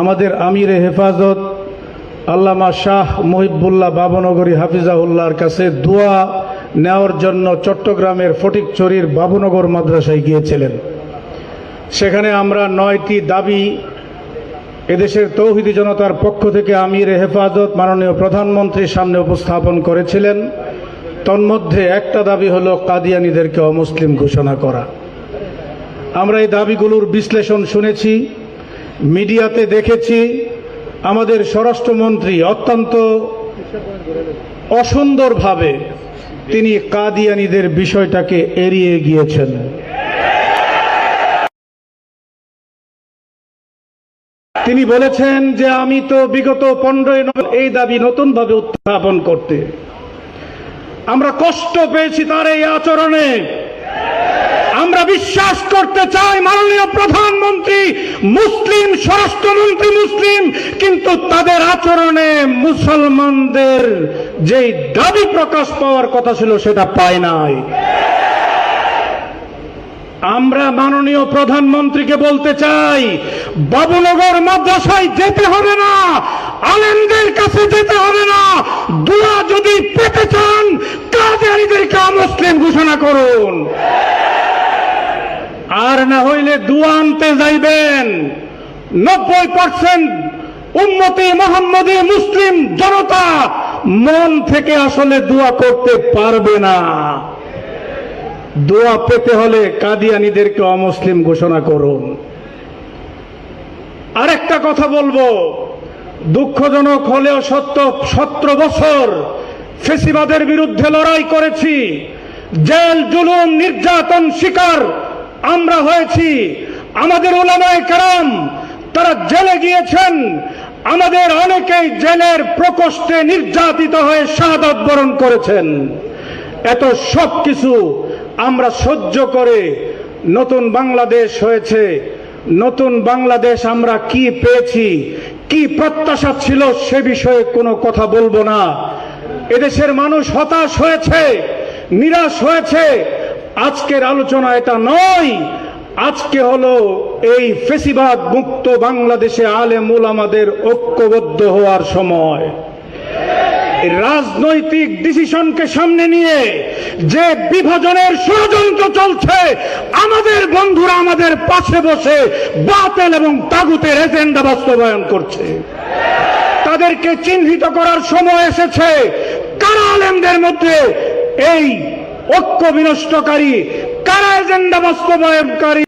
আমাদের আমিরে হেফাজত আল্লামা শাহ মুহিবুল্লাহ বাবুনগরী হাফিজাহুল্লাহর কাছে দোয়া নেওয়ার জন্য চট্টগ্রামের ফটিকছড়ির বাবুনগর মাদ্রাসায় গিয়েছিলেন। সেখানে আমরা 9টি দাবি এদেশের তৌহিদি জনতার পক্ষ থেকে আমিরে হেফাজত মাননীয় প্রধানমন্ত্রীর সামনে উপস্থাপন করেছিলেন। তন্মধ্যে একটা দাবি হলো কাদিয়ানীদেরকে অমুসলিম ঘোষণা করা। আমরা এই দাবিগুলোর বিশ্লেষণ শুনেছি, মিডিয়াতে দেখেছি। আমাদের স্বরাষ্ট্রমন্ত্রী অত্যন্ত অসুন্দরভাবে তিনি কাদিয়ানীদের বিষয়টাকে এড়িয়ে গিয়েছেন। তিনি বলেছেন যে আমি তো বিগত 15 নভেম্বর এই দাবি নতুনভাবে উত্থাপন করতে আমরা কষ্ট পেয়েছি তার এই আচরণে। আমরা বিশ্বাস করতে চাই মাননীয় প্রধানমন্ত্রী মুসলিম, স্বরাষ্ট্রমন্ত্রী মুসলিম, কিন্তু তাদের আচরণে মুসলমানদের যেই দাবি প্রকাশ পাওয়ার কথা ছিল সেটা পায় নাই। আমরা মাননীয় প্রধানমন্ত্রীকে বলতে চাই, বাবুনগর মাদ্রাসায় যেতে হবে না, আলেমদের কাছে যেতে হবে না। দোয়া যদি পেতে চান কাদিয়ানীদেরকে মুসলিম ঘোষণা করুন, আর না হইলে দোয়া আনতে যাইবেন 90% উম্মতে মুহাম্মদী মুসলিম জনতা মন থেকে আসলে দোয়া করতে পারবে না। দোয়া পেতে হলে কাদিয়ানীদেরকে অমুসলিম ঘোষণা করুন। আরেকটা কথা বলবো, দুঃখজনক হলেও সত্য, 17 বছর ফেসিবাদের বিরুদ্ধে লড়াই করেছি, জেল জুলুম নির্যাতন শিকার আমরা হয়েছি। আমাদের উলামায়ে কেরাম তারা জেলে গিয়েছেন, আমাদের অনেকেই জেলের প্রকোষ্ঠে নির্যাতিত হয়ে শাহাদাত বরণ করেছেন। এত সব কিছু আমরা সহ্য করে নতুন বাংলাদেশ হয়েছে। নতুন বাংলাদেশ আমরা কি পেয়েছি, কি প্রত্যাশা ছিল সে বিষয়ে কোনো কথা বলবো না। এদেশের মানুষ হতাশ হয়েছে, নিরাশ হয়েছে। আজকের আলোচনা এটা নয়, আজকে হলো এই ফেসিবাদ মুক্ত বাংলাদেশে আলেম উলামাদের ঐক্যবদ্ধ হওয়ার সময়। রাজনৈতিক ডিসিশনকে সামনে নিয়ে যে বিভাজনের ষড়যন্ত্র চলছে, আমাদের বন্ধুরা আমাদের পাশে বসে বাতিল এবং তাগুতের এজেন্ডা বাস্তবায়ন করছে। তাদেরকে চিহ্নিত করার সময় এসেছে। কারা আলেমদের মধ্যে এই ঐক্য বিনষ্টকারী, কারা এজেন্ডা বাস্তবায়নকারী,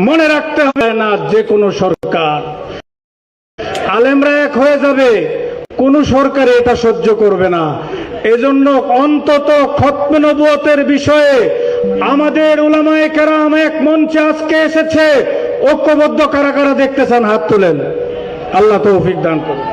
মনে রাখতে হবে না। যে কোনো সরকার, আলেমরা এক হয়ে যাবে, কোন সরকার এটা সহ্য করবে না। এজন্য অন্তত খতমে নবুয়তের বিষয়ে আমাদের উলামায়ে কেরাম এক মঞ্চে আজকে এসেছে। ঐক্যবদ্ধ কারা কারা দেখতে চান হাত তোলেন, আল্লাহ তৌফিক দান করুন।